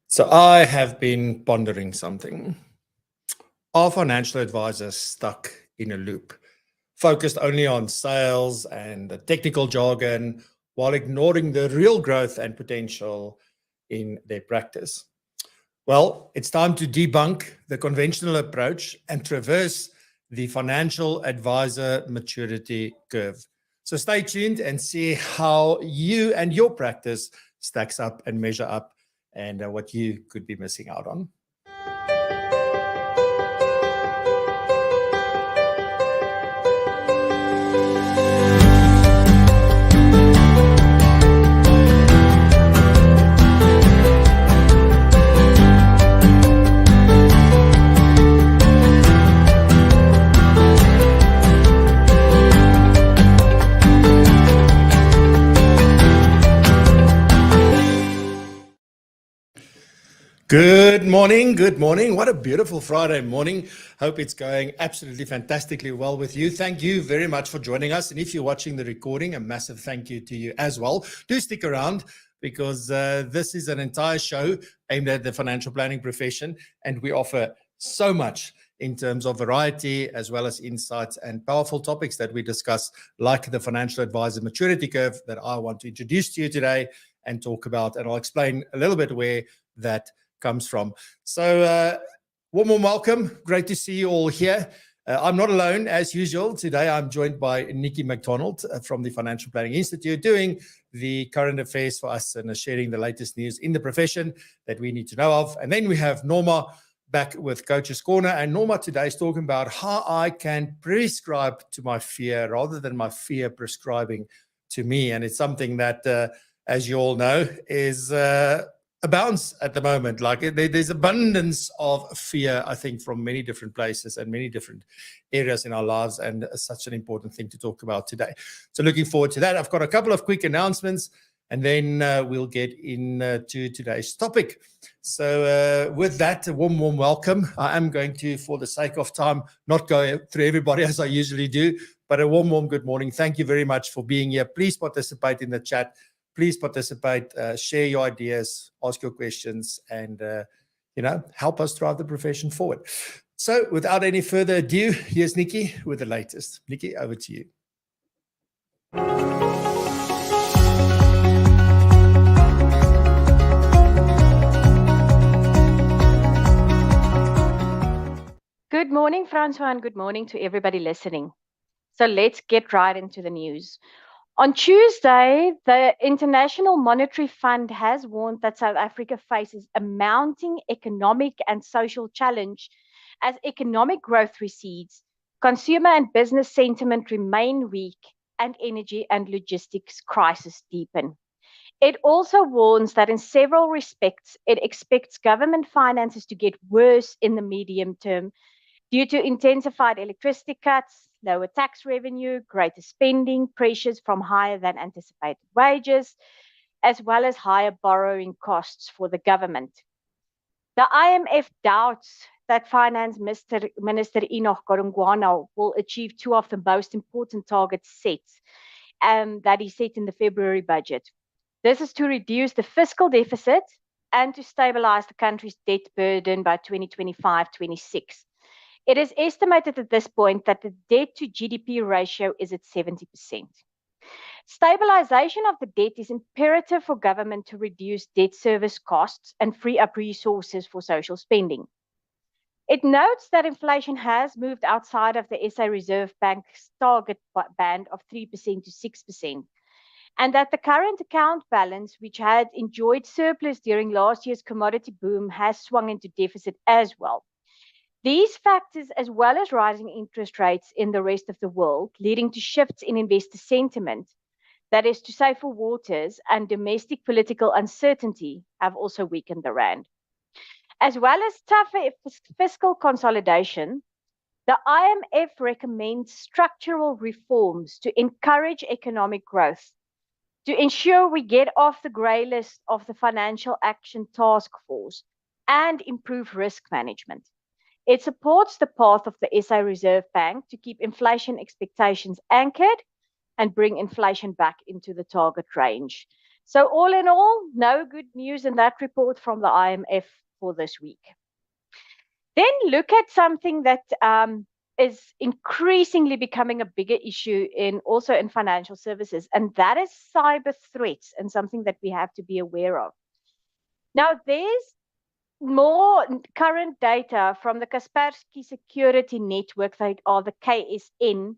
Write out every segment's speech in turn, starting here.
So I have been pondering something. Are financial advisors stuck in a loop, focused only on sales and the technical jargon while ignoring the real growth and potential in their practice? Well, it's time to debunk the conventional approach and traverse the financial advisor maturity curve. So stay tuned and see how you and your practice stacks up and measure up and what you could be missing out on. Good morning. Good morning. What a beautiful Friday morning. Hope it's going absolutely fantastically well with you. Thank you very much for joining us. And if you're watching the recording, a massive thank you to you as well. Do stick around because this is an entire show aimed at the financial planning profession. And we offer so much in terms of variety as well as insights and powerful topics that we discuss, like the financial advisor maturity curve that I want to introduce to you today and talk about. And I'll explain a little bit where that comes from. So warm welcome. Great to see you all here. I'm not alone as usual. Today I'm joined by Nikki McDonald from the Financial Planning Institute, doing the current affairs for us and sharing the latest news in the profession that we need to know of. And then we have Norma back with Coach's Corner. And Norma today is talking about how I can prescribe to my fear rather than my fear prescribing to me. And it's something that, as you all know, is abounds at the moment. Like there's abundance of fear, I think, from many different places and many different areas in our lives, and such an important thing to talk about today. So looking forward to that. I've got a couple of quick announcements, and then we'll get into today's topic. So with that, a warm welcome. I am going to, for the sake of time, not go through everybody as I usually do, but a warm good morning. Thank you very much for being here. Please participate in the chat. Please participate, share your ideas, ask your questions, and help us drive the profession forward. So without any further ado, here's Nikki with the latest. Nikki, over to you. Good morning, Francois, and good morning to everybody listening. So let's get right into the news. On Tuesday, the International Monetary Fund has warned that South Africa faces a mounting economic and social challenge as economic growth recedes, consumer and business sentiment remain weak, and energy and logistics crisis deepen. It also warns that in several respects, it expects government finances to get worse in the medium term due to intensified electricity cuts, lower tax revenue, greater spending, pressures from higher than anticipated wages, as well as higher borrowing costs for the government. The IMF doubts that Finance Minister Enoch Godongwana will achieve two of the most important targets that he set in the February budget. This is to reduce the fiscal deficit and to stabilize the country's debt burden by 2025-26. It is estimated at this point that the debt to GDP ratio is at 70%. Stabilization of the debt is imperative for government to reduce debt service costs and free up resources for social spending. It notes that inflation has moved outside of the SA Reserve Bank's target band of 3% to 6%, and that the current account balance, which had enjoyed surplus during last year's commodity boom, has swung into deficit as well. These factors, as well as rising interest rates in the rest of the world, leading to shifts in investor sentiment, that is to safer waters, and domestic political uncertainty, have also weakened the rand. As well as tougher fiscal consolidation, the IMF recommends structural reforms to encourage economic growth, to ensure we get off the grey list of the Financial Action Task Force, and improve risk management. It supports the path of the SA Reserve Bank to keep inflation expectations anchored and bring inflation back into the target range. So all in all, no good news in that report from the IMF for this week. Then look at something that is increasingly becoming a bigger issue also in financial services, and that is cyber threats, and something that we have to be aware of. Now, there's more current data from the Kaspersky Security Network, they are the KSN,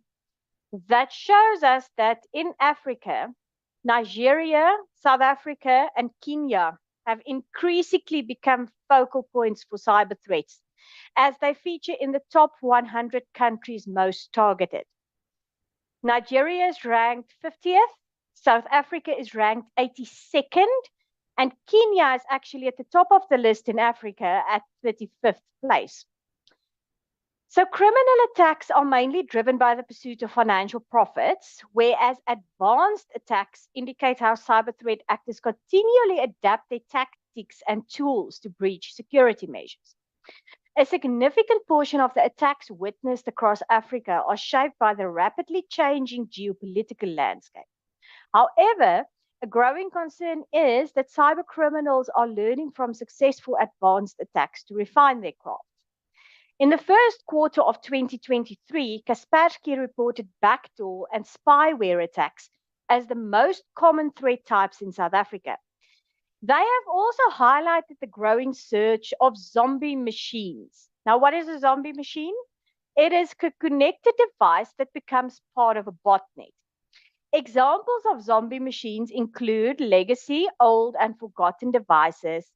that shows us that in Africa, Nigeria, South Africa, and Kenya have increasingly become focal points for cyber threats, as they feature in the top 100 countries most targeted. Nigeria is ranked 50th, South Africa is ranked 82nd, and Kenya is actually at the top of the list in Africa at 35th place. So criminal attacks are mainly driven by the pursuit of financial profits, whereas advanced attacks indicate how cyber threat actors continually adapt their tactics and tools to breach security measures. A significant portion of the attacks witnessed across Africa are shaped by the rapidly changing geopolitical landscape. However, a growing concern is that cyber criminals are learning from successful advanced attacks to refine their craft. In the first quarter of 2023, Kaspersky reported backdoor and spyware attacks as the most common threat types in South Africa. They have also highlighted the growing surge of zombie machines. Now, what is a zombie machine? It is a connected device that becomes part of a botnet. Examples of zombie machines include legacy, old, and forgotten devices,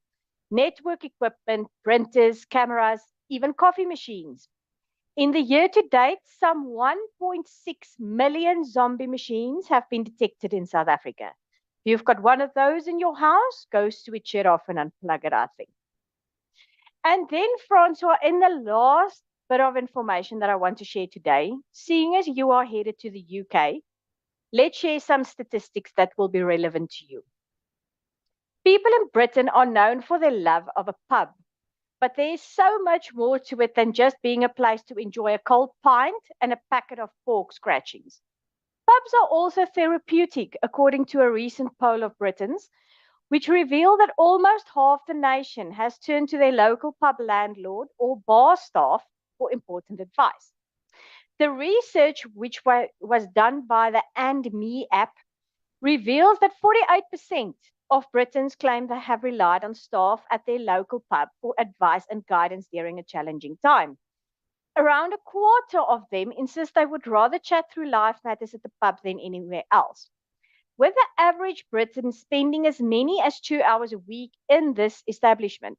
network equipment, printers, cameras, even coffee machines. In the year to date, some 1.6 million zombie machines have been detected in South Africa. If you've got one of those in your house, go switch it off and unplug it, I think. And then, Francois, in the last bit of information that I want to share today, seeing as you are headed to the UK, let's share some statistics that will be relevant to you. People in Britain are known for their love of a pub, but there is so much more to it than just being a place to enjoy a cold pint and a packet of pork scratchings. Pubs are also therapeutic, according to a recent poll of Britons, which revealed that almost half the nation has turned to their local pub landlord or bar staff for important advice. The research, which was done by the And Me app, reveals that 48% of Britons claim they have relied on staff at their local pub for advice and guidance during a challenging time. Around a quarter of them insist they would rather chat through life matters at the pub than anywhere else. With the average Briton spending as many as 2 hours a week in this establishment,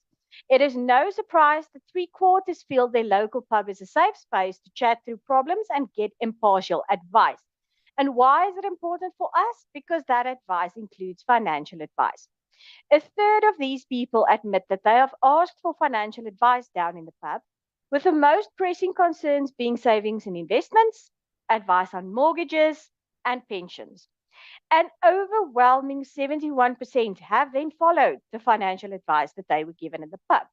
it is no surprise that 3/4 feel their local pub is a safe space to chat through problems and get impartial advice. And why is it important for us? Because that advice includes financial advice. A third of these people admit that they have asked for financial advice down in the pub, with the most pressing concerns being savings and investments, advice on mortgages, and pensions. An overwhelming 71% have then followed the financial advice that they were given in the pub,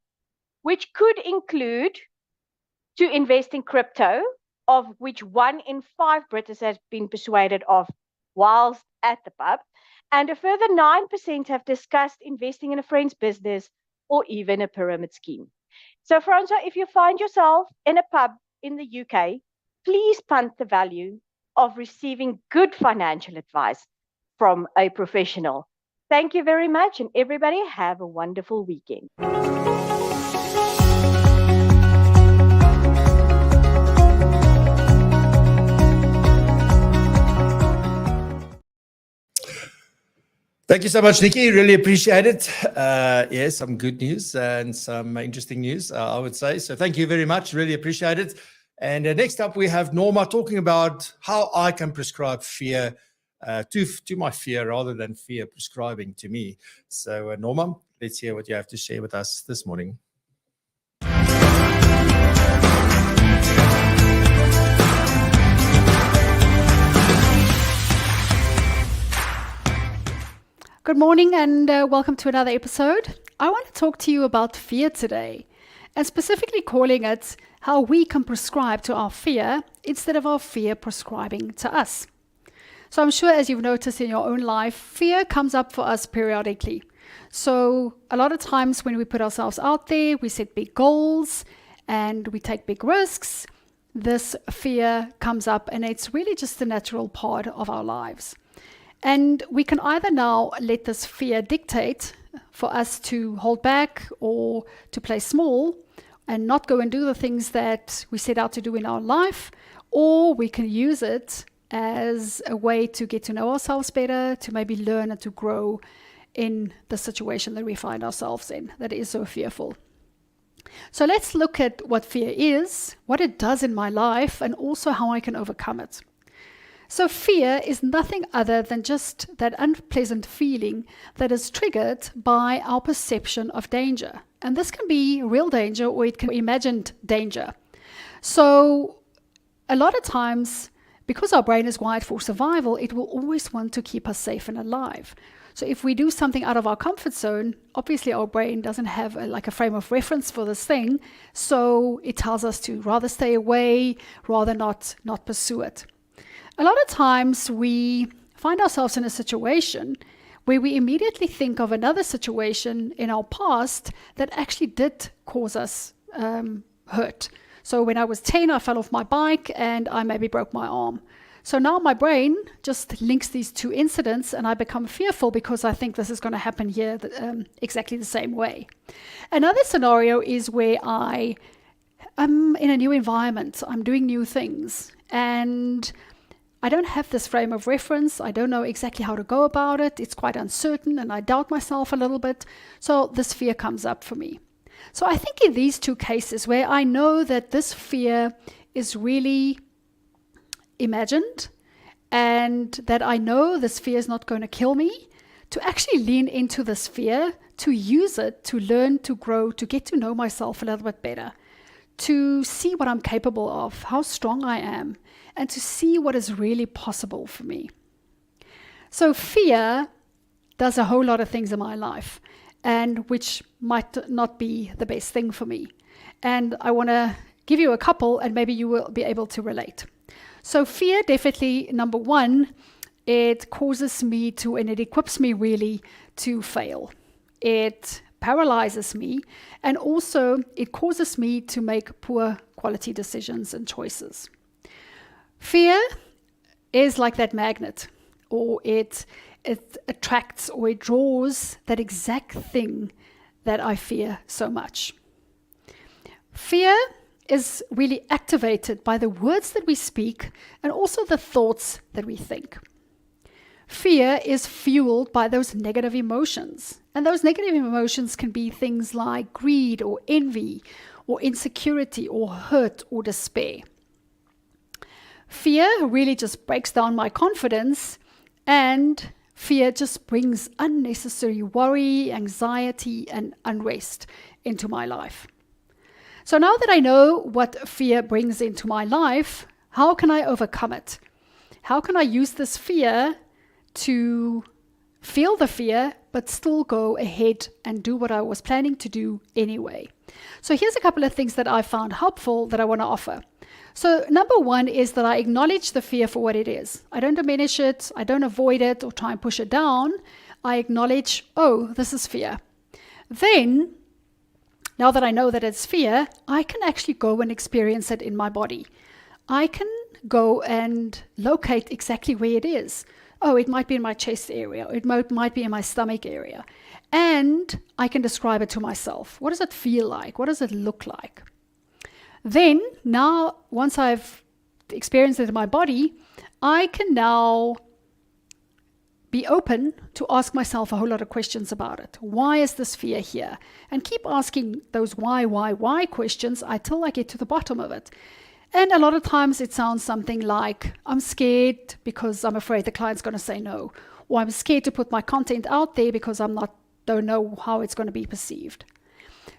which could include to invest in crypto, of which 1 in 5 Brits has been persuaded of whilst at the pub, and a further 9% have discussed investing in a friend's business or even a pyramid scheme. So, Francois, if you find yourself in a pub in the UK, please punt the value of receiving good financial advice from a professional. Thank you very much, and everybody have a wonderful weekend. Thank you so much, Nikki. Really appreciate it. Yes, some good news and some interesting news, I would say. So thank you very much. Really appreciate it. And next up, we have Norma talking about how I can prescribe fear to my fear rather than fear prescribing to me. So Norma, let's hear what you have to share with us this morning. Good morning and welcome to another episode. I want to talk to you about fear today, and specifically calling it how we can prescribe to our fear instead of our fear prescribing to us. So I'm sure, as you've noticed in your own life, fear comes up for us periodically. So a lot of times when we put ourselves out there, we set big goals and we take big risks, this fear comes up, and it's really just a natural part of our lives. And we can either now let this fear dictate for us to hold back or to play small and not go and do the things that we set out to do in our life, or we can use it as a way to get to know ourselves better, to maybe learn and to grow in the situation that we find ourselves in that is so fearful. So let's look at what fear is, what it does in my life, and also how I can overcome it. So fear is nothing other than just that unpleasant feeling that is triggered by our perception of danger. And this can be real danger or it can be imagined danger. So a lot of times, because our brain is wired for survival, it will always want to keep us safe and alive. So if we do something out of our comfort zone, obviously our brain doesn't have a frame of reference for this thing. So it tells us to rather stay away, rather not pursue it. A lot of times we find ourselves in a situation where we immediately think of another situation in our past that actually did cause us hurt. So when I was 10, I fell off my bike and I maybe broke my arm. So now my brain just links these two incidents and I become fearful because I think this is going to happen here exactly the same way. Another scenario is where I am in a new environment. I'm doing new things and I don't have this frame of reference. I don't know exactly how to go about it. It's quite uncertain and I doubt myself a little bit. So this fear comes up for me. So I think in these two cases where I know that this fear is really imagined and that I know this fear is not going to kill me, to actually lean into this fear, to use it, to learn, to grow, to get to know myself a little bit better, to see what I'm capable of, how strong I am, and to see what is really possible for me. So fear does a whole lot of things in my life, and which might not be the best thing for me. And I want to give you a couple, and maybe you will be able to relate. So fear, definitely, number one, it causes me to, and it equips me really to fail. It paralyzes me, and also it causes me to make poor quality decisions and choices. Fear is like that magnet, or it attracts or it draws that exact thing that I fear so much. Fear is really activated by the words that we speak and also the thoughts that we think. Fear is fueled by those negative emotions. And those negative emotions can be things like greed or envy or insecurity or hurt or despair. Fear really just breaks down my confidence, and fear just brings unnecessary worry, anxiety, and unrest into my life. So now that I know what fear brings into my life, how can I overcome it? How can I use this fear to feel the fear, but still go ahead and do what I was planning to do anyway? So here's a couple of things that I found helpful that I want to offer. So number one is that I acknowledge the fear for what it is. I don't diminish it. I don't avoid it or try and push it down. I acknowledge, oh, this is fear. Then, now that I know that it's fear, I can actually go and experience it in my body. I can go and locate exactly where it is. Oh, it might be in my chest area. It might be in my stomach area. And I can describe it to myself. What does it feel like? What does it look like? Then, now, once I've experienced it in my body, I can now be open to ask myself a whole lot of questions about it. Why is this fear here? And keep asking those why questions until I get to the bottom of it. And a lot of times it sounds something like, I'm scared because I'm afraid the client's going to say no. Or I'm scared to put my content out there because don't know how it's going to be perceived.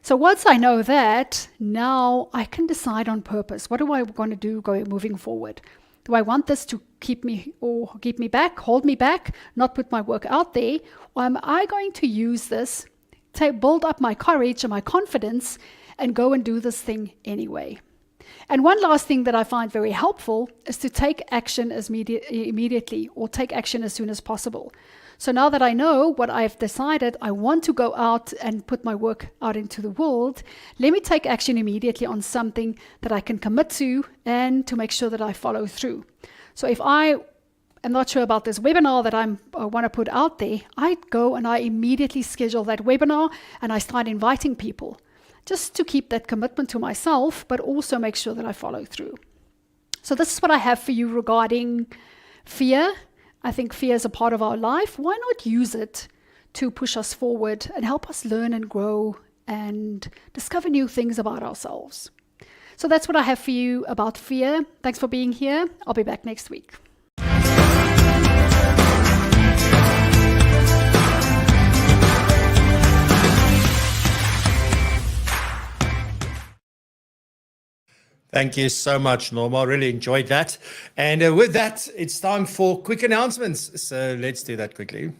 So once I know that, now I can decide on purpose. What do I want to do moving forward? Do I want this to keep me back, hold me back, not put my work out there? Or am I going to use this to build up my courage and my confidence and go and do this thing anyway? And one last thing that I find very helpful is to take action immediately, or take action as soon as possible. So now that I know what I've decided, I want to go out and put my work out into the world, let me take action immediately on something that I can commit to and to make sure that I follow through. So if I am not sure about this webinar that I want to put out there, I go and I immediately schedule that webinar and I start inviting people, just to keep that commitment to myself, but also make sure that I follow through. So this is what I have for you regarding fear. I think fear is a part of our life. Why not use it to push us forward and help us learn and grow and discover new things about ourselves? So that's what I have for you about fear. Thanks for being here. I'll be back next week. Thank you so much, Norma. I really enjoyed that. And with that, it's time for quick announcements. So let's do that quickly.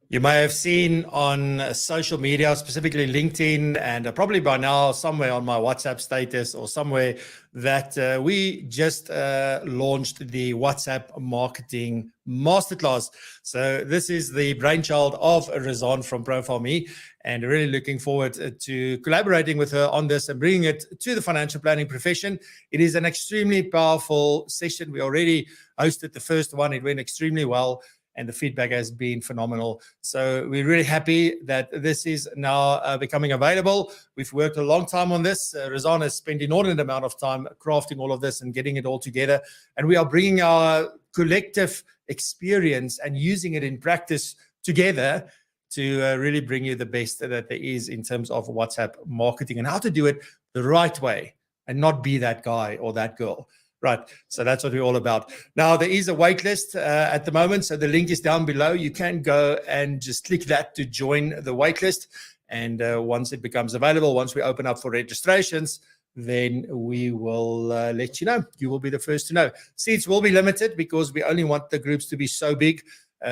You may have seen on social media, specifically LinkedIn, and probably by now somewhere on my WhatsApp status or somewhere, that we just launched the WhatsApp Marketing Masterclass. So this is the brainchild of Razan from Profile Me, and really looking forward to collaborating with her on this and bringing it to the financial planning profession. It is an extremely powerful session. We already hosted the first one. It went extremely well, and the feedback has been phenomenal. So we're really happy that this is now becoming available. We've worked a long time on this. Razan has spent an inordinate amount of time crafting all of this and getting it all together. And we are bringing our collective experience and using it in practice together to really bring you the best that there is in terms of WhatsApp marketing and how to do it the right way and not be that guy or that girl. Right, so that's what we're all about. Now, there is a wait list at the moment, so the link is down below. You can go and just click that to join the wait list. And once it becomes available, once we open up for registrations, then we will let you know. You will be the first to know. Seats will be limited because we only want the groups to be so big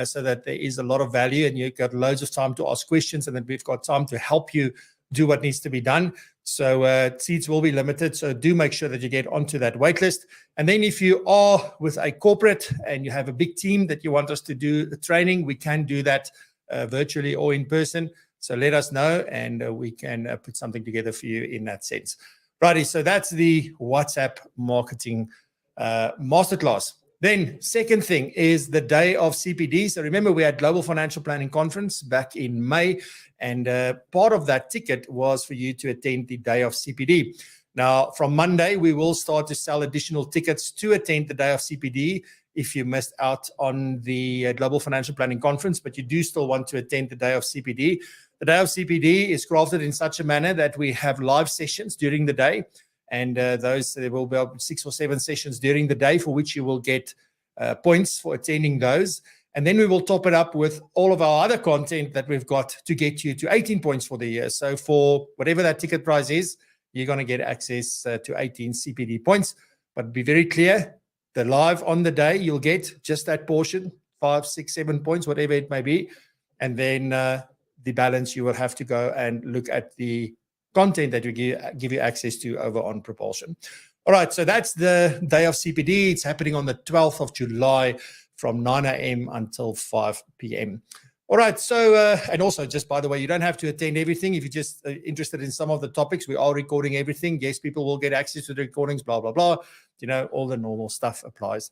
so that there is a lot of value and you've got loads of time to ask questions, and then we've got time to help you do what needs to be done. So seats will be limited. So do make sure that you get onto that wait list. And then if you are with a corporate and you have a big team that you want us to do the training, we can do that virtually or in person. So let us know and we can put something together for you in that sense. Righty, so that's the WhatsApp marketing masterclass. Then second thing is the day of CPD. So remember, we had Global Financial Planning Conference back in May, and part of that ticket was for you to attend the day of CPD. Now, from Monday, we will start to sell additional tickets to attend the day of CPD if you missed out on the Global Financial Planning Conference, but you do still want to attend the day of CPD. The day of CPD is crafted in such a manner that we have live sessions during the day. And there will be 6 or 7 sessions during the day for which you will get points for attending those. And then we will top it up with all of our other content that we've got to get you to 18 points for the year. So for whatever that ticket price is, you're going to get access to 18 CPD points. But be very clear, the live on the day, you'll get just that portion, 5, 6, 7 points, whatever it may be. And then the balance, you will have to go and look at the content that we give you access to over on Propulsion. All right, so that's the day of CPD. It's happening on the 12th of July from 9 a.m. until 5 p.m. All right, so, and also just by the way, you don't have to attend everything. If you're just interested in some of the topics, we are recording everything. Yes, people will get access to the recordings, blah, blah, blah. You know, all the normal stuff applies.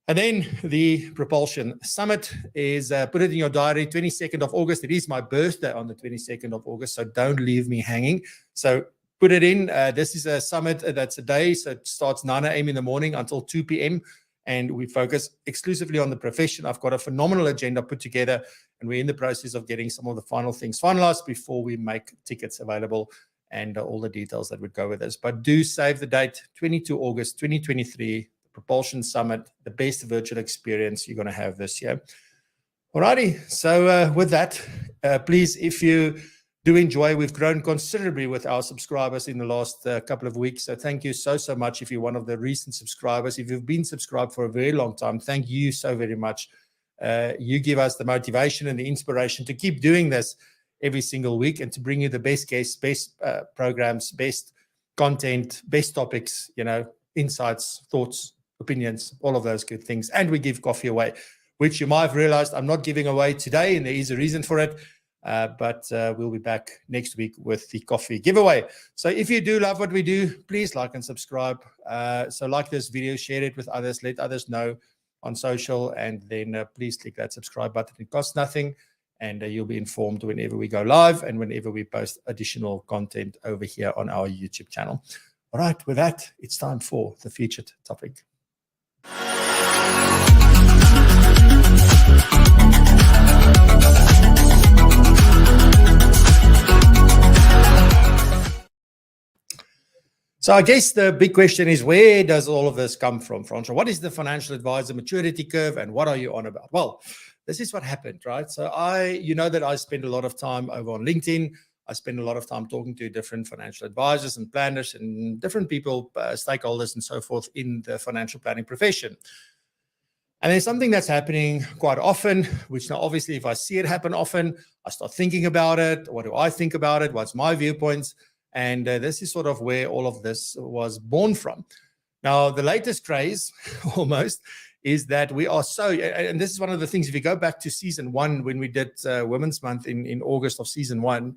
And then the Propulsion Summit is, put it in your diary, 22nd of August. It is my birthday on the 22nd of August, so don't leave me hanging. So put it in. This is a summit that's a day, so it starts 9 a.m. in the morning until 2 p.m., and we focus exclusively on the profession. I've got a phenomenal agenda put together, and we're in the process of getting some of the final things finalized before we make tickets available and all the details that would go with this. But do save the date, 22 August 2023, Propulsion Summit, the best virtual experience you're going to have this year. Alrighty, so with that, please, if you do enjoy. We've grown considerably with our subscribers in the last couple of weeks. So thank you so much if you're one of the recent subscribers. If you've been subscribed for a very long time, thank you so very much. You give us the motivation and the inspiration to keep doing this every single week and to bring you the best guests, best programs, best content, best topics, insights, thoughts, opinions, all of those good things. And we give coffee away, which you might have realized I'm not giving away today, and there is a reason for it. But we'll be back next week with the coffee giveaway. So if you do love what we do, please like and subscribe. So like this video, share it with others, let others know on social, and then please click that subscribe button. It costs nothing, and you'll be informed whenever we go live and whenever we post additional content over here on our YouTube channel. All right, with that, it's time for the featured topic. So I guess the big question is, where does all of this come from, Francois? What is the financial advisor maturity curve, and what are you on about? Well, this is what happened, right? So you know that I spend a lot of time over on LinkedIn. I spend a lot of time talking to different financial advisors and planners and different people, stakeholders and so forth in the financial planning profession. And there's something that's happening quite often, which now obviously if I see it happen often, I start thinking about it. What do I think about it? What's my viewpoints? And this is sort of where all of this was born from. Now, the latest craze, almost, is that we are so, and this is one of the things, if you go back to season 1, when we did Women's Month in August of season 1,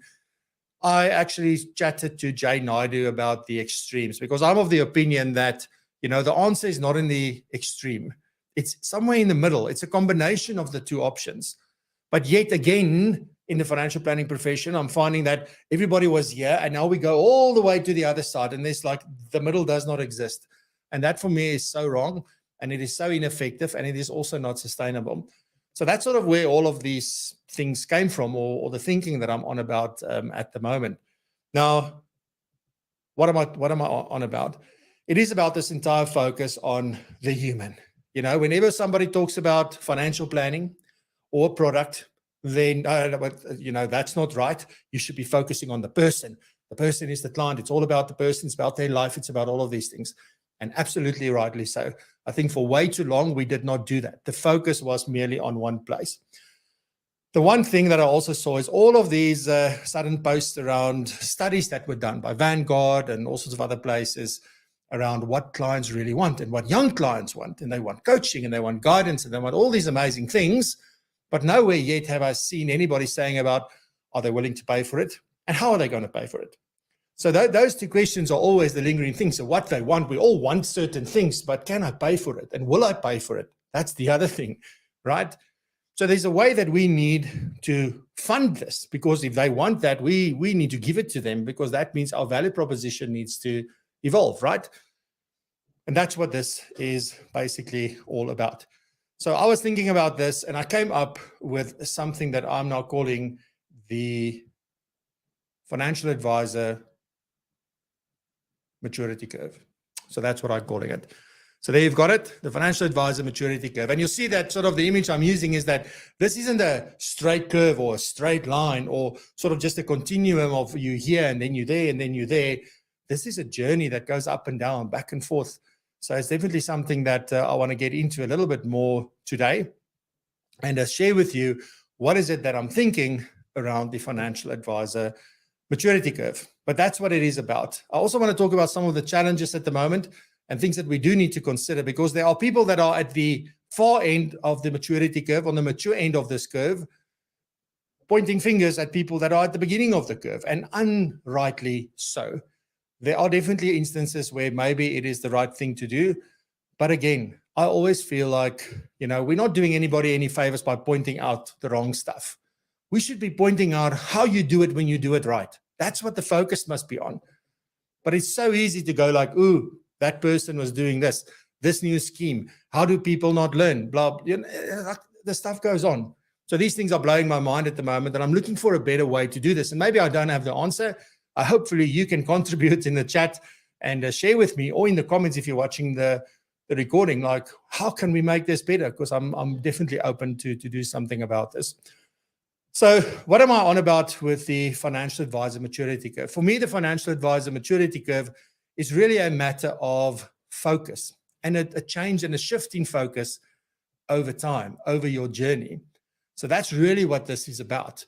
I actually chatted to Jay Naidu about the extremes, because I'm of the opinion that, the answer is not in the extreme. It's somewhere in the middle. It's a combination of the two options. But yet again, in the financial planning profession, I'm finding that everybody was here, and now we go all the way to the other side, and there's like the middle does not exist. And that for me is so wrong, and it is so ineffective, and it is also not sustainable. So that's sort of where all of these things came from, or the thinking that I'm on about at the moment. Now, what am I on about? It is about this entire focus on the human. Whenever somebody talks about financial planning or product, then that's not right. You should be focusing on the person. The person is the client. It's all about the person. It's about their life. It's about all of these things. And absolutely rightly so. I think for way too long, we did not do that. The focus was merely on one place. The one thing that I also saw is all of these sudden posts around studies that were done by Vanguard and all sorts of other places around what clients really want and what young clients want. And they want coaching and they want guidance and they want all these amazing things. But nowhere yet have I seen anybody saying about, are they willing to pay for it? And how are they going to pay for it? So those two questions are always the lingering things. So what they want, we all want certain things, but can I pay for it? And will I pay for it? That's the other thing, right? So there's a way that we need to fund this, because if they want that, we need to give it to them, because that means our value proposition needs to evolve, right? And that's what this is basically all about. So I was thinking about this, and I came up with something that I'm now calling the financial advisor maturity curve. So that's what I'm calling it. So there you've got it, the financial advisor maturity curve. And you'll see that sort of the image I'm using is that this isn't a straight curve or a straight line or sort of just a continuum of you here and then you there and then you there. This is a journey that goes up and down, back and forth. So it's definitely something that I want to get into a little bit more today and share with you what is it that I'm thinking around the financial advisor maturity curve. But that's what it is about. I also want to talk about some of the challenges at the moment and things that we do need to consider, because there are people that are at the far end of the maturity curve, on the mature end of this curve, pointing fingers at people that are at the beginning of the curve, and unrightly so. There are definitely instances where maybe it is the right thing to do. But again, I always feel like, we're not doing anybody any favors by pointing out the wrong stuff. We should be pointing out how you do it when you do it right. That's what the focus must be on. But it's so easy to go like, ooh, that person was doing this new scheme. How do people not learn? Blah, the stuff goes on. So these things are blowing my mind at the moment, and I'm looking for a better way to do this. And maybe I don't have the answer. Hopefully you can contribute in the chat and share with me, or in the comments if you're watching the recording, like, how can we make this better? Because I'm definitely open to do something about this. So what am I on about with the financial advisor maturity curve? For me, the financial advisor maturity curve is really a matter of focus and a change and a shift in focus over time, over your journey. So that's really what this is about.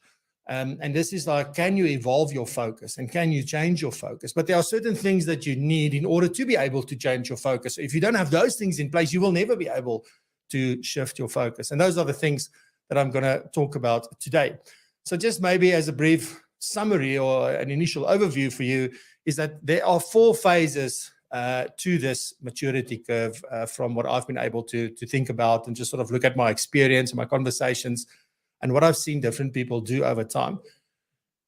And this is like, can you evolve your focus and can you change your focus? But there are certain things that you need in order to be able to change your focus. So if you don't have those things in place, you will never be able to shift your focus. And those are the things that I'm going to talk about today. So just maybe as a brief summary or an initial overview for you is that there are 4 phases to this maturity curve from what I've been able to think about and just sort of look at my experience and my conversations and what I've seen different people do over time.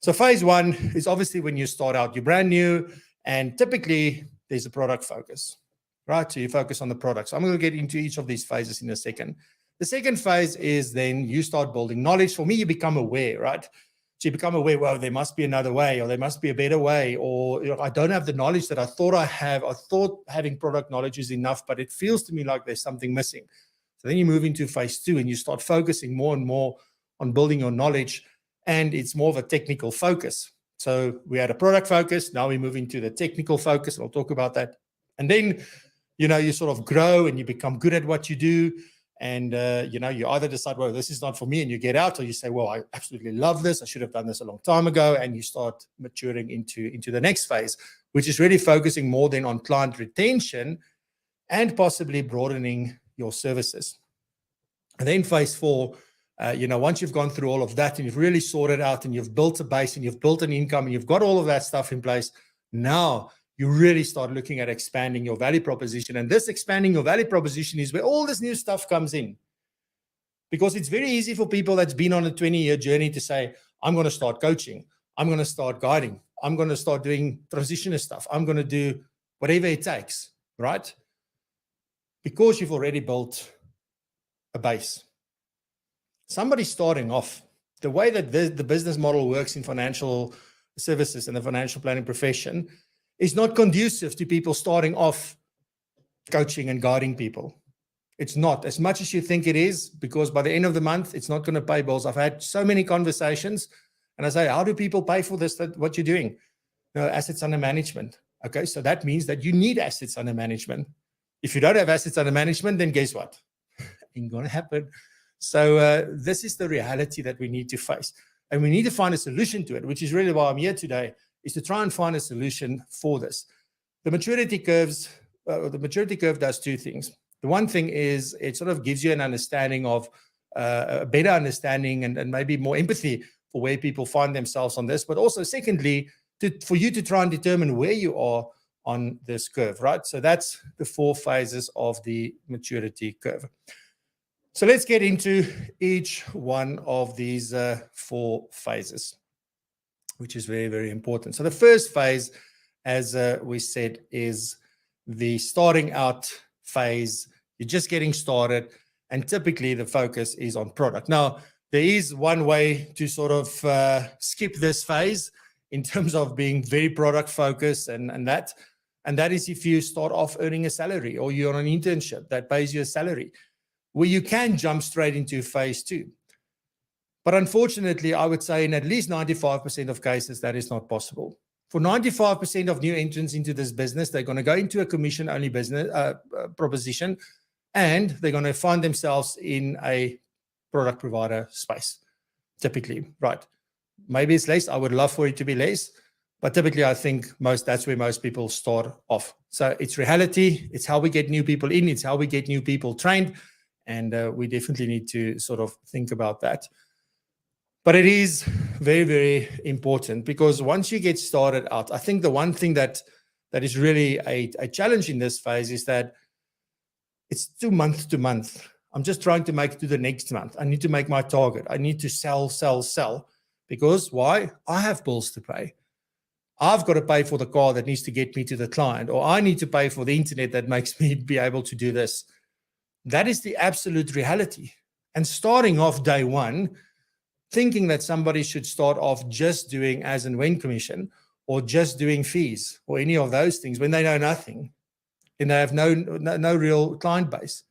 So phase 1 is obviously when you start out, you're brand new, and typically there's a product focus, right? So you focus on the product. So I'm going to get into each of these phases in a second. The second phase is then you start building knowledge. For me, you become aware, right? So you become aware, well, there must be another way, or there must be a better way, or I don't have the knowledge that I thought I have. I thought having product knowledge is enough, but it feels to me like there's something missing. So then you move into phase 2 and you start focusing more and more on building your knowledge, and it's more of a technical focus. So we had a product focus. Now we move into the technical focus. I'll talk about that. And then, you sort of grow and you become good at what you do. And, you either decide, well, this is not for me, and you get out, or you say, well, I absolutely love this. I should have done this a long time ago. And you start maturing into the next phase, which is really focusing more than on client retention and possibly broadening your services. And then phase 4, once you've gone through all of that and you've really sorted out and you've built a base and you've built an income and you've got all of that stuff in place, now you really start looking at expanding your value proposition. And this expanding your value proposition is where all this new stuff comes in. Because it's very easy for people that's been on a 20-year journey to say, I'm going to start coaching. I'm going to start guiding. I'm going to start doing transitioner stuff. I'm going to do whatever it takes, right? Because you've already built a base. Somebody starting off, the way that the business model works in financial services and the financial planning profession is not conducive to people starting off coaching and guiding people. It's not as much as you think it is, because by the end of the month, it's not going to pay bills. I've had so many conversations and I say, how do people pay for this, what you're doing? Assets under management. Okay, so that means that you need assets under management. If you don't have assets under management, then guess what? Ain't going to happen. So this is the reality that we need to face. And we need to find a solution to it, which is really why I'm here today, is to try and find a solution for this. The maturity curve does 2 things. The one thing is it sort of gives you an understanding of a better understanding and maybe more empathy for where people find themselves on this. But also, secondly, for you to try and determine where you are on this curve, right? So that's the 4 phases of the maturity curve. So let's get into each one of these 4 phases, which is very, very important. So the first phase, as we said, is the starting out phase. You're just getting started, and typically the focus is on product. Now, there is one way to sort of skip this phase in terms of being very product focused, and that is if you start off earning a salary or you're on an internship that pays you a salary, where you can jump straight into phase 2. But unfortunately, I would say in at least 95% of cases, that is not possible. For 95% of new entrants into this business, they're going to go into a commission-only business proposition, and they're going to find themselves in a product provider space, typically, right? Maybe it's less. I would love for it to be less, but typically I think that's where most people start off. So it's reality. It's how we get new people in. It's how we get new people trained, and we definitely need to sort of think about that. But it is very, very important, because once you get started out, I think the one thing that is really a challenge in this phase is that it's too month to month. I'm just trying to make it to the next month. I need to make my target. I need to sell. Because why? I have bills to pay. I've got to pay for the car that needs to get me to the client, or I need to pay for the internet that makes me be able to do this. That is the absolute reality. And starting off day one, thinking that somebody should start off just doing as and when commission, or just doing fees, or any of those things when they know nothing, and they have no real client base,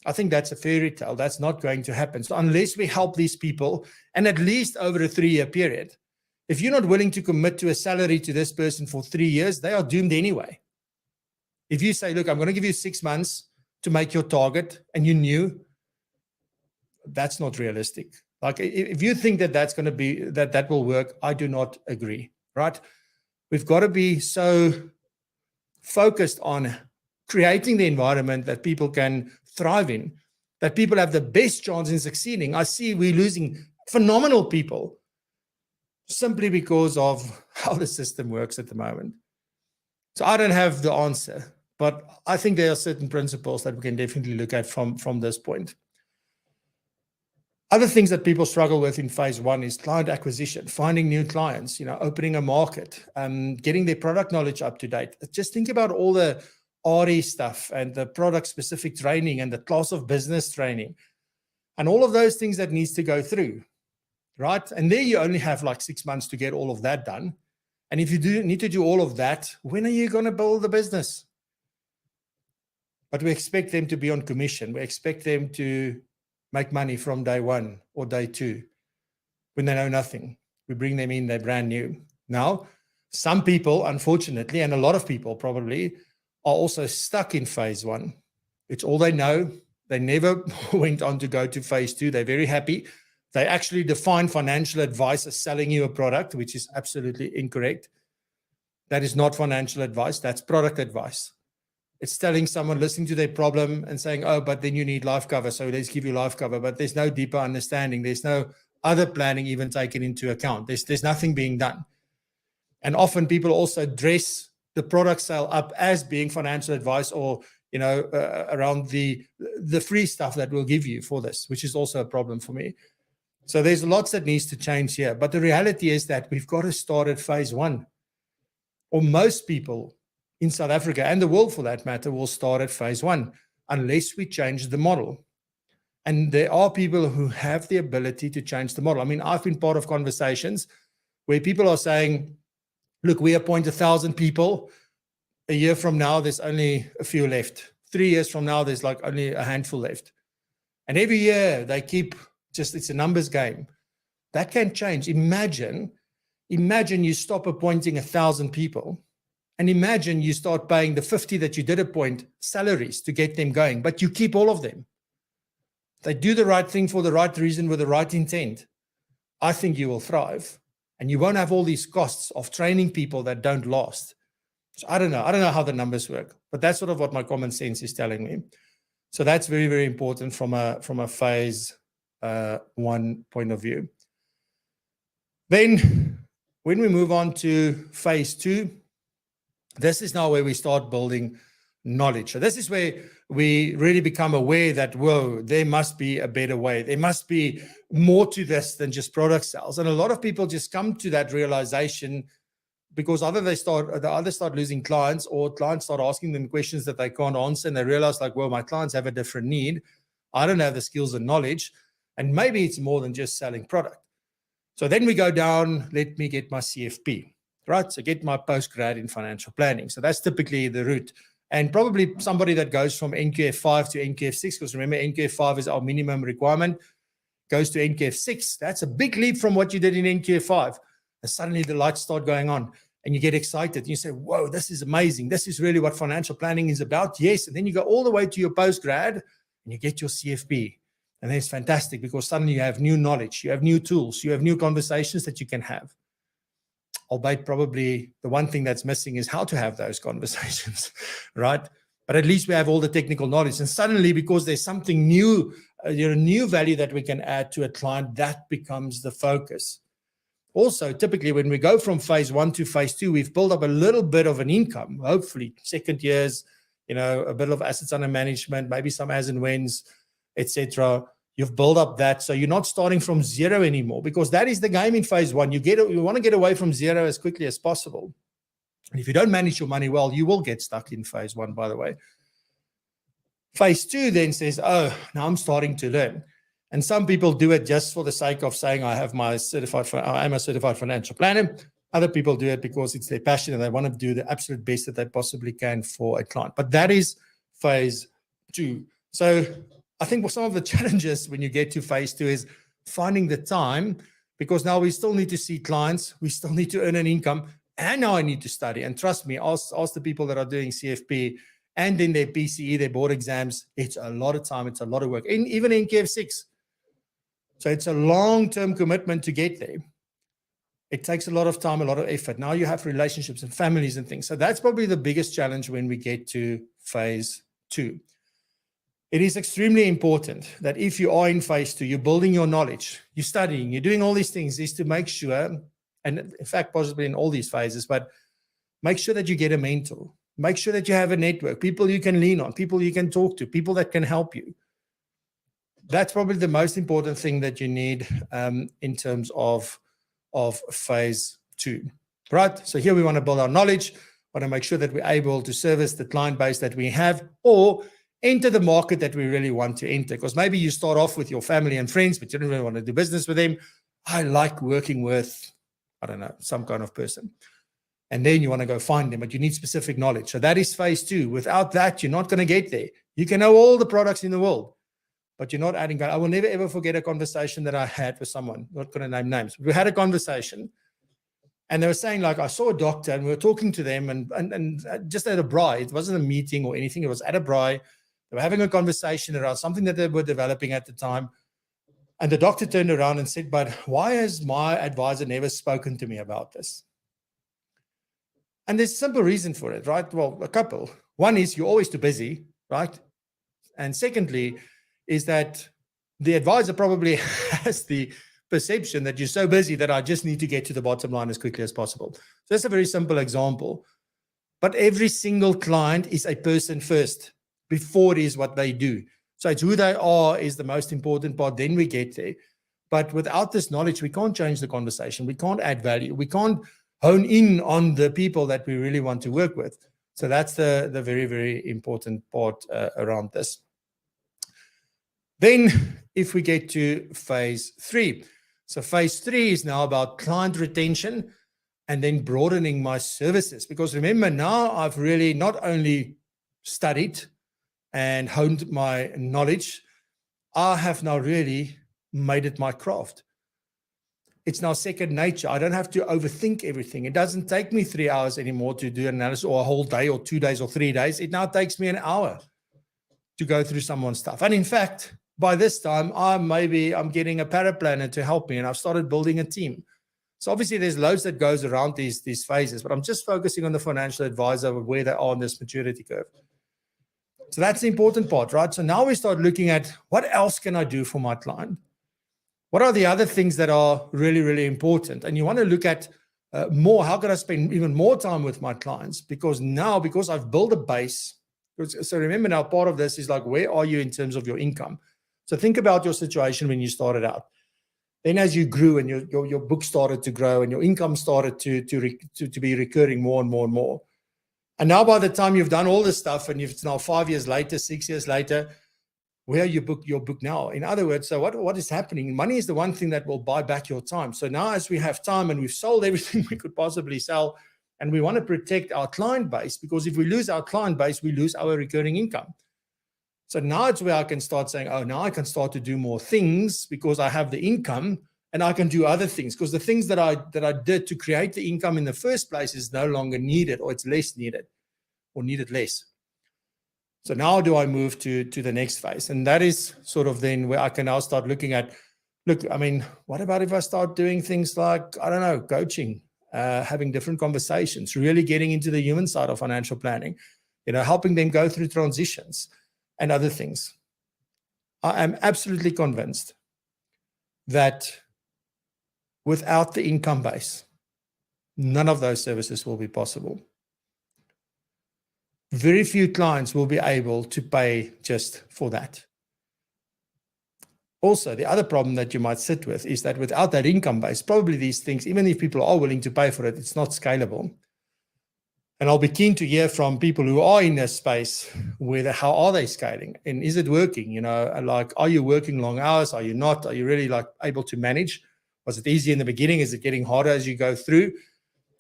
I think that's a fairy tale. That's not going to happen. So unless we help these people, and at least over a 3-year period, if you're not willing to commit to a salary to this person for 3 years, they are doomed anyway. If you say, look, I'm going to give you 6 months to make your target, and you knew, that's not realistic. Like, if you think that that's going to be, that will work, I do not agree, right? We've got to be so focused on creating the environment that people can thrive in, that people have the best chance in succeeding. I see we're losing phenomenal people simply because of how the system works at the moment. So I don't have the answer, but I think there are certain principles that we can definitely look at from this point. Other things that people struggle with in phase 1 is client acquisition, finding new clients, opening a market, getting their product knowledge up to date. Just think about all the RE stuff and the product-specific training and the class of business training and all of those things that needs to go through, right? And there you only have like 6 months to get all of that done. And if you need to do all of that, when are you going to build the business? But we expect them to be on commission. We expect them to make money from day 1 or day 2 when they know nothing. We bring them in, they're brand new. Now, some people, unfortunately, and a lot of people probably, are also stuck in phase 1. It's all they know. They never went on to go to phase 2. They're very happy. They actually define financial advice as selling you a product, which is absolutely incorrect. That is not financial advice. That's product advice. It's telling someone, listening to their problem and saying, oh, but then you need life cover, so let's give you life cover. But there's no deeper understanding. There's no other planning even taken into account. There's nothing being done. And often people also dress the product sale up as being financial advice or, around the free stuff that we'll give you for this, which is also a problem for me. So there's lots that needs to change here. But the reality is that we've got to start at phase 1. Or most people in South Africa, and the world for that matter, will start at phase 1 unless we change the model. And there are people who have the ability to change the model. I mean, I've been part of conversations where people are saying, look, we appoint 1,000 people. A year from now, there's only a few left. 3 years from now, there's like only a handful left. And every year they keep it's a numbers game. That can change. Imagine you stop appointing 1,000 people. And imagine you start paying the 50 that you did appoint salaries to get them going, but you keep all of them. They do the right thing for the right reason with the right intent. I think you will thrive, and you won't have all these costs of training people that don't last. So I don't know how the numbers work, but that's sort of what my common sense is telling me. So that's very, very important from a phase 1 point of view. Then when we move on to phase 2, this is now where we start building knowledge. So this is where we really become aware that, whoa, there must be a better way. There must be more to this than just product sales. And a lot of people just come to that realization because either they start losing clients, or clients start asking them questions that they can't answer, and they realize like, well, my clients have a different need. I don't have the skills and knowledge, and maybe it's more than just selling product. So then we go down, let me get my CFP. Right, so get my postgrad in financial planning. So that's typically the route. And probably somebody that goes from NQF 5 to NQF 6, because remember, NQF 5 is our minimum requirement, goes to NQF 6. That's a big leap from what you did in NQF 5. And suddenly the lights start going on and you get excited. You say, whoa, this is amazing. This is really what financial planning is about. Yes. And then you go all the way to your postgrad and you get your CFP. And then it's fantastic because suddenly you have new knowledge, you have new tools, you have new conversations that you can have. Albeit probably the one thing that's missing is how to have those conversations, right? But at least we have all the technical knowledge. And suddenly, because there's something new, new value that we can add to a client, that becomes the focus. Also, typically when we go from phase 1 to phase 2, we've built up a little bit of an income, hopefully second years, a bit of assets under management, maybe some as and whens, etc. You've built up that, so you're not starting from zero anymore, because that is the game in phase 1. You want to get away from zero as quickly as possible. And if you don't manage your money well, you will get stuck in phase 1, by the way. Phase 2 then says, oh, now I'm starting to learn. And some people do it just for the sake of saying, I'm a certified financial planner. Other people do it because it's their passion and they want to do the absolute best that they possibly can for a client. But that is phase 2. So I think some of the challenges when you get to phase 2 is finding the time, because now we still need to see clients, we still need to earn an income, and now I need to study. And trust me, ask the people that are doing CFP and in their PCE, their board exams, it's a lot of time, it's a lot of work, and even in KF6. So it's a long-term commitment to get there. It takes a lot of time, a lot of effort. Now you have relationships and families and things. So that's probably the biggest challenge when we get to phase 2. It is extremely important that if you are in phase 2, you're building your knowledge, you're studying, you're doing all these things, is to make sure, and in fact, possibly in all these phases, but make sure that you get a mentor. Make sure that you have a network, people you can lean on, people you can talk to, people that can help you. That's probably the most important thing that you need in terms of phase 2, right? So here we want to build our knowledge, want to make sure that we're able to service the client base that we have, or enter the market that we really want to enter. Because maybe you start off with your family and friends, but you don't really want to do business with them. I like working with, I don't know, some kind of person. And then you want to go find them, but you need specific knowledge. So that is phase 2. Without that, you're not going to get there. You can know all the products in the world, but you're not adding value. I will never, ever forget a conversation that I had with someone. I'm not going to name names. We had a conversation, and they were saying, like, I saw a doctor, and we were talking to them, and just at a braai. It wasn't a meeting or anything. It was at a braai. They were having a conversation around something that they were developing at the time. And the doctor turned around and said, but why has my advisor never spoken to me about this? And there's a simple reason for it, right? Well, a couple. One is you're always too busy, right? And secondly is that the advisor probably has the perception that you're so busy that I just need to get to the bottom line as quickly as possible. So that's a very simple example. But every single client is a person first before it is what they do. So it's who they are is the most important part. Then we get there. But without this knowledge, we can't change the conversation. We can't add value. We can't hone in on the people that we really want to work with. So that's the very, very important part around this. Then if we get to phase 3. So phase 3 is now about client retention and then broadening my services. Because remember, now I've really not only studied and honed my knowledge, I have now really made it my craft. It's now second nature. I don't have to overthink everything. It doesn't take me 3 hours anymore to do an analysis, or a whole day or 2 days or 3 days. It now takes me an hour to go through someone's stuff. And in fact, by this time, I'm getting a paraplanner to help me, and I've started building a team. So obviously there's loads that goes around these phases, but I'm just focusing on the financial advisor, where they are on this maturity curve. So that's the important part, right? So now we start looking at what else can I do for my client? What are the other things that are really, really important? And you want to look at more, how can I spend even more time with my clients? Because I've built a base. So remember now, part of this is like, where are you in terms of your income? So think about your situation when you started out. Then as you grew and your book started to grow and your income started to be recurring more and more and more. And now by the time you've done all this stuff, and it's now 5 years later, 6 years later, where you book your book now? In other words, so what is happening? Money is the one thing that will buy back your time. So now as we have time and we've sold everything we could possibly sell, and we want to protect our client base, because if we lose our client base, we lose our recurring income. So now it's where I can start saying, oh, now I can start to do more things because I have the income, and I can do other things, because the things that I did to create the income in the first place is no longer needed, or it's less needed, or needed less. So now do I move to the next phase? And that is sort of then where I can now start looking at, what about if I start doing things like, I don't know, coaching, having different conversations, really getting into the human side of financial planning, helping them go through transitions and other things. I am absolutely convinced that without the income base, none of those services will be possible. Very few clients will be able to pay just for that. Also, the other problem that you might sit with is that without that income base, probably these things, even if people are willing to pay for it, it's not scalable. And I'll be keen to hear from people who are in this space, how are they scaling? And is it working? Are you working long hours? Are you not? Are you really able to manage? Was it easy in the beginning? Is it getting harder as you go through?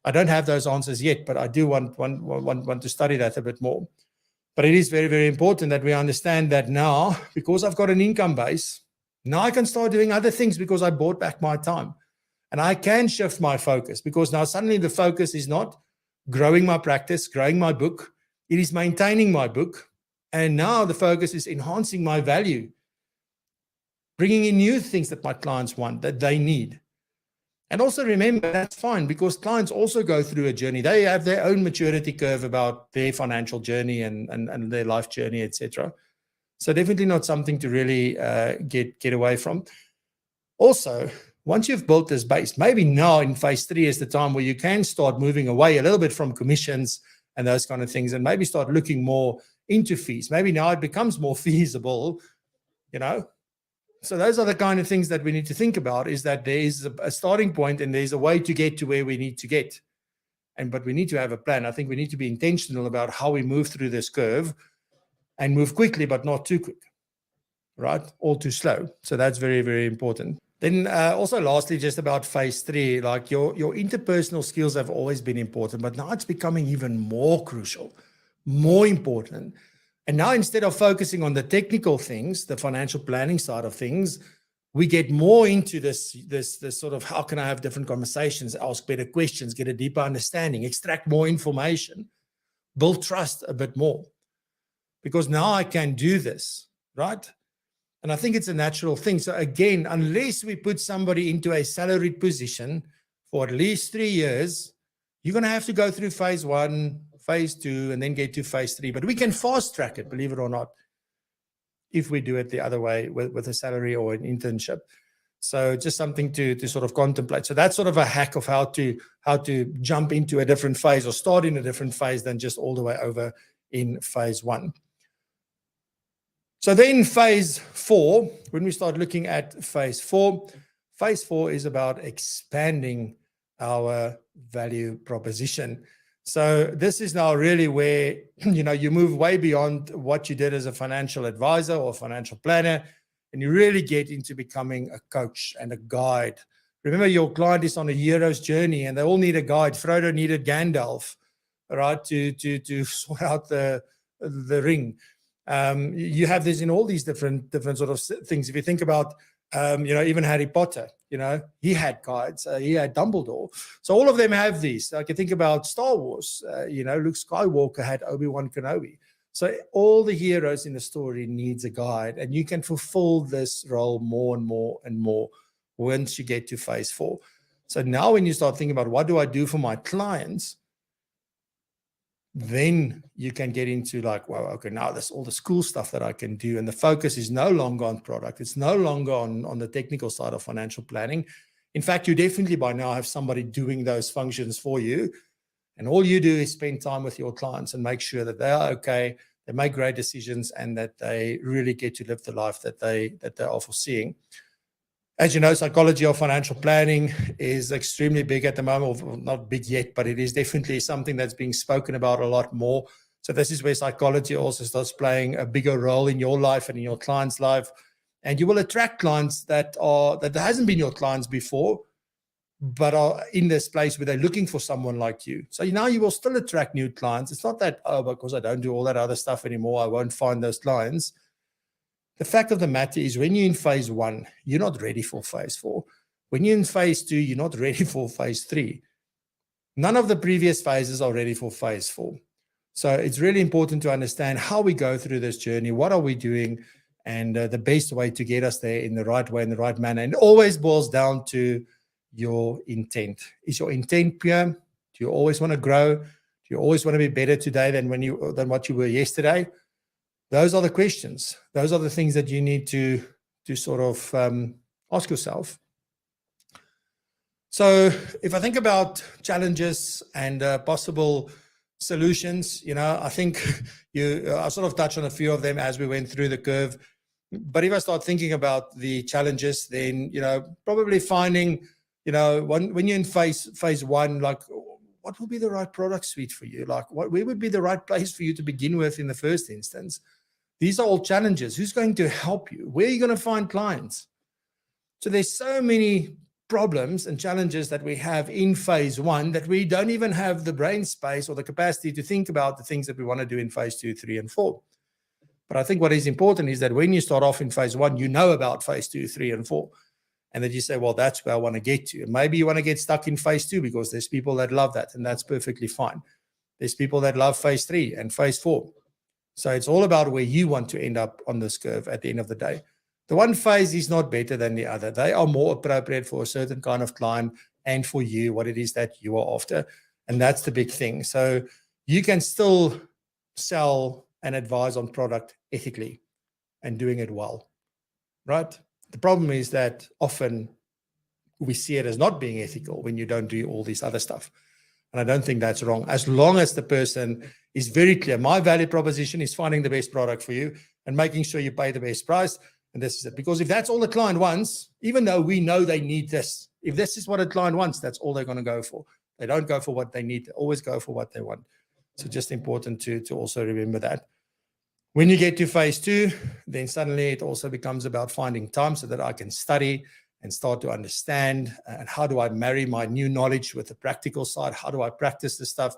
I don't have those answers yet, but I do want to study that a bit more. But it is very, very important that we understand that now, because I've got an income base, now I can start doing other things because I bought back my time. And I can shift my focus because now suddenly the focus is not growing my practice, growing my book. It is maintaining my book. And now the focus is enhancing my value, bringing in new things that my clients want, that they need. And also remember, that's fine because clients also go through a journey. They have their own maturity curve about their financial journey and their life journey, etc. So definitely not something to really get away from. Also, once you've built this base, maybe now in phase 3 is the time where you can start moving away a little bit from commissions and those kind of things and maybe start looking more into fees. Maybe now it becomes more feasible, you know. So those are the kind of things that we need to think about, is that there is a starting point and there's a way to get to where we need to get. But we need to have a plan. I think we need to be intentional about how we move through this curve and move quickly, but not too quick, right? Or too slow. So that's very, very important. Then also lastly, just about phase 3, like your interpersonal skills have always been important, but now it's becoming even more crucial, more important. And now instead of focusing on the technical things, the financial planning side of things, we get more into this sort of how can I have different conversations, ask better questions, get a deeper understanding, extract more information, build trust a bit more. Because now I can do this, right? And I think it's a natural thing. So again, unless we put somebody into a salaried position for at least 3 years, you're going to have to go through phase 1, phase 2, and then get to phase 3. But we can fast track it, believe it or not, if we do it the other way with a salary or an internship. So just something to sort of contemplate. So that's sort of a hack of how to jump into a different phase or start in a different phase than just all the way over in phase 1. So then phase 4, when we start looking at phase 4 is about expanding our value proposition. So this is now really where, you move way beyond what you did as a financial advisor or financial planner, and you really get into becoming a coach and a guide. Remember, your client is on a hero's journey and they all need a guide. Frodo needed Gandalf, right, to sort out the ring. You have this in all these different sort of things. If you think about, even Harry Potter, he had guides, he had Dumbledore. So all of them have these. Like you think about Star Wars, Luke Skywalker had Obi-Wan Kenobi. So all the heroes in the story needs a guide, and you can fulfill this role more and more and more once you get to phase 4. So now when you start thinking about what do I do for my clients, then you can get into like, well, okay, now there's all this cool stuff that I can do. And the focus is no longer on product. It's no longer on the technical side of financial planning. In fact, you definitely by now have somebody doing those functions for you. And all you do is spend time with your clients and make sure that they are okay, they make great decisions, and that they really get to live the life that they are foreseeing. As you know, psychology of financial planning is extremely big at the moment, or not big yet, but it is definitely something that's being spoken about a lot more. So this is where psychology also starts playing a bigger role in your life and in your client's life. And you will attract clients that hasn't been your clients before, but are in this place where they're looking for someone like you. So now you will still attract new clients. It's not that, because I don't do all that other stuff anymore, I won't find those clients. The fact of the matter is, when you're in phase 1, you're not ready for phase 4. When you're in phase 2, you're not ready for phase 3. None of the previous phases are ready for phase 4. So it's really important to understand how we go through this journey, what are we doing, and the best way to get us there in the right way, in the right manner. And it always boils down to your intent. Is your intent pure? Do you always want to grow? Do you always want to be better today than what you were yesterday? Those are the questions. Those are the things that you need to sort of ask yourself. So if I think about challenges and possible solutions, I think I sort of touched on a few of them as we went through the curve. But if I start thinking about the challenges, then, probably finding, when you're in phase 1, like, what will be the right product suite for you? Like, where would be the right place for you to begin with in the first instance? These are all challenges. Who's going to help you? Where are you going to find clients? So there's so many problems and challenges that we have in phase 1 that we don't even have the brain space or the capacity to think about the things that we want to do in phase 2, 3, and 4. But I think what is important is that when you start off in phase 1, you know about phase 2, 3, and 4. And then you say, well, that's where I want to get to. And maybe you want to get stuck in phase 2 because there's people that love that, and that's perfectly fine. There's people that love phase 3 and phase 4. So it's all about where you want to end up on this curve at the end of the day. The one phase is not better than the other. They are more appropriate for a certain kind of client and for you, what it is that you are after. And that's the big thing. So you can still sell and advise on product ethically and doing it well, right? The problem is that often we see it as not being ethical when you don't do all this other stuff. And I don't think that's wrong. As long as the person is very clear, my value proposition is finding the best product for you and making sure you pay the best price. And this is it. Because if that's all the client wants, even though we know they need this, if this is what a client wants, that's all they're going to go for. They don't go for what they need. They always go for what they want. So just important to also remember that. When you get to phase 2, then suddenly it also becomes about finding time so that I can study and start to understand. And how do I marry my new knowledge with the practical side? How do I practice this stuff?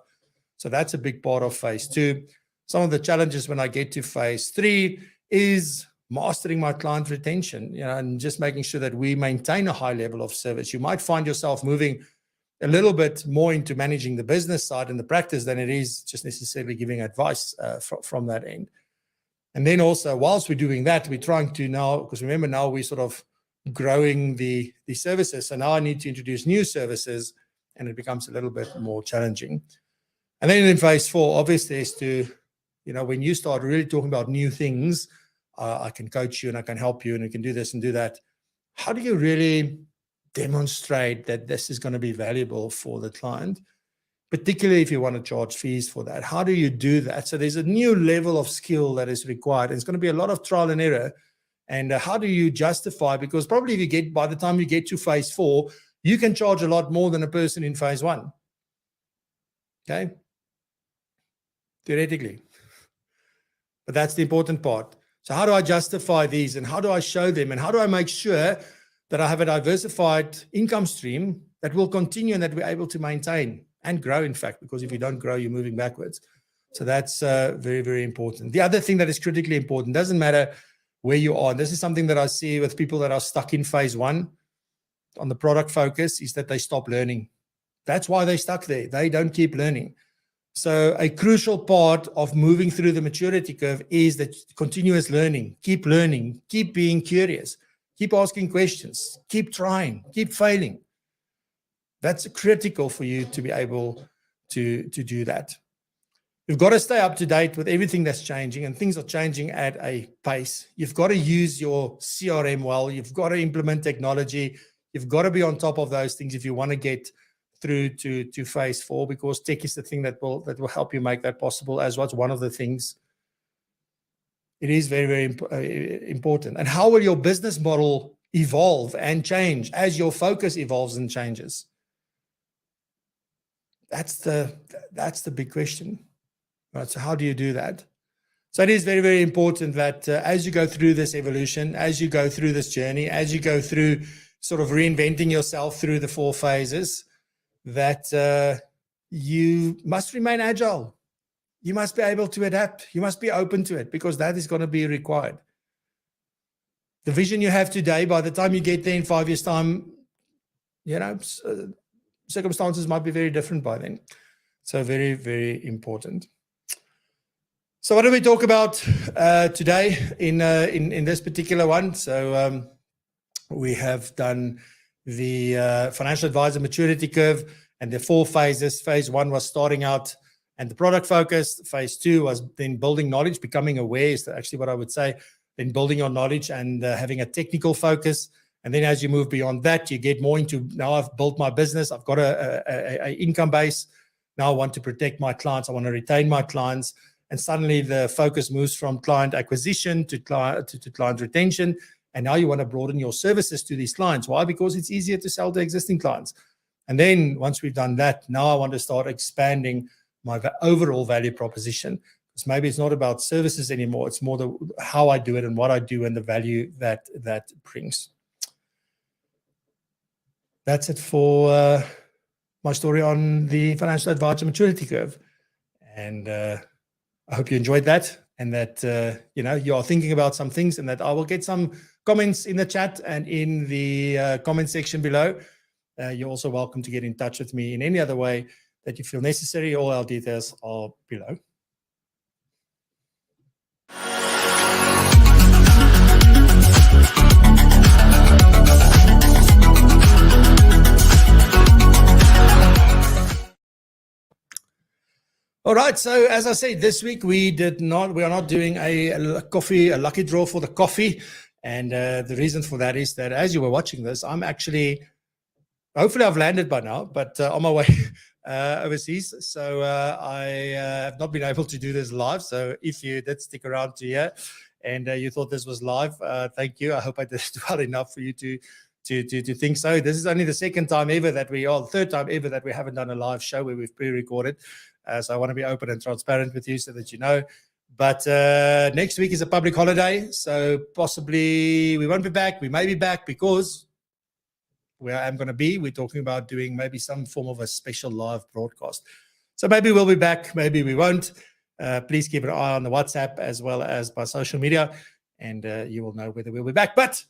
So that's a big part of phase 2. Some of the challenges when I get to phase 3 is mastering my client retention, and just making sure that we maintain a high level of service. You might find yourself moving a little bit more into managing the business side and the practice than it is just necessarily giving advice from that end. And then also, whilst we're doing that, we're trying to now, because remember now we're sort of growing the services. So now I need to introduce new services, and it becomes a little bit more challenging. And then in phase 4, obviously, is to, when you start really talking about new things, I can coach you and I can help you and I can do this and do that. How do you really demonstrate that this is going to be valuable for the client, particularly if you want to charge fees for that? How do you do that? So there's a new level of skill that is required. It's going to be a lot of trial and error. And how do you justify? Because probably if by the time you get to phase 4, you can charge a lot more than a person in phase 1. Okay? Theoretically. But that's the important part. So how do I justify these, and how do I show them, and how do I make sure that I have a diversified income stream that will continue and that we're able to maintain and grow, in fact, because if you don't grow, you're moving backwards. So that's very, very important. The other thing that is critically important, doesn't matter where you are, and this is something that I see with people that are stuck in phase 1 on the product focus, is that they stop learning. That's why they're stuck there. They don't keep learning. So a crucial part of moving through the maturity curve is that continuous learning, keep being curious, keep asking questions, keep trying, keep failing. That's critical for you to be able to do that. You've got to stay up to date with everything that's changing, and things are changing at a pace. You've got to use your CRM well. You've got to implement technology. You've got to be on top of those things if you want to get through to phase 4, because tech is the thing that will help you make that possible, as what's one of the things. It is very, very important. And how will your business model evolve and change as your focus evolves and changes? That's the big question, right? So how do you do that? So it is very, very important that as you go through this evolution, as you go through this journey, as you go through sort of reinventing yourself through the 4 phases, that you must remain agile. You must be able to adapt. You must be open to it, because that is going to be required. The vision you have today, by the time you get there in 5 years' time, circumstances might be very different by then. So very, very important. So what do we talk about today in this particular one? So we have done the financial advisor maturity curve and the 4 phases. Phase 1 was starting out and the product focus. Phase 2 was then building knowledge, becoming aware is actually what I would say. Then building your knowledge and having a technical focus. And then as you move beyond that, you get more into, now I've built my business. I've got a income base. Now I want to protect my clients. I want to retain my clients. And suddenly the focus moves from client acquisition to client retention. And now you want to broaden your services to these clients. Why? Because it's easier to sell to existing clients. And then once we've done that, now I want to start expanding my overall value proposition. Because maybe it's not about services anymore. It's more how I do it and what I do and the value that brings. that's it for my story on the financial advisor maturity curve. And I hope you enjoyed that, and that you are thinking about some things, and that I will get some comments in the chat and in the comment section below. You're also welcome to get in touch with me in any other way that you feel necessary. All our details are below. All right. So as I said, this week we are not doing a lucky draw for the coffee. And the reason for that is that as you were watching this, I'm actually, hopefully I've landed by now, but on my way overseas. So I have not been able to do this live. So if you did stick around to here and you thought this was live, thank you. I hope I did it well enough for you to think so. This is only the third time ever that we haven't done a live show where we've pre-recorded. So I want to be open and transparent with you so that you know. But next week is a public holiday, so possibly we won't be back. We may be back because where I'm going to be, we're talking about doing maybe some form of a special live broadcast. So maybe we'll be back, maybe we won't. Please keep an eye on the WhatsApp as well as by social media, and you will know whether we'll be back. But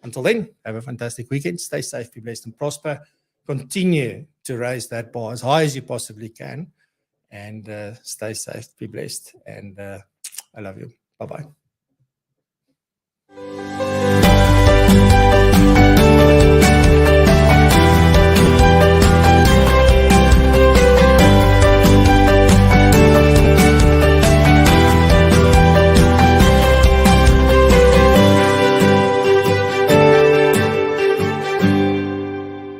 until then, have a fantastic weekend. Stay safe, be blessed, and prosper. Continue to raise that bar as high as you possibly can. And stay safe, be blessed, and I love you. Bye-bye.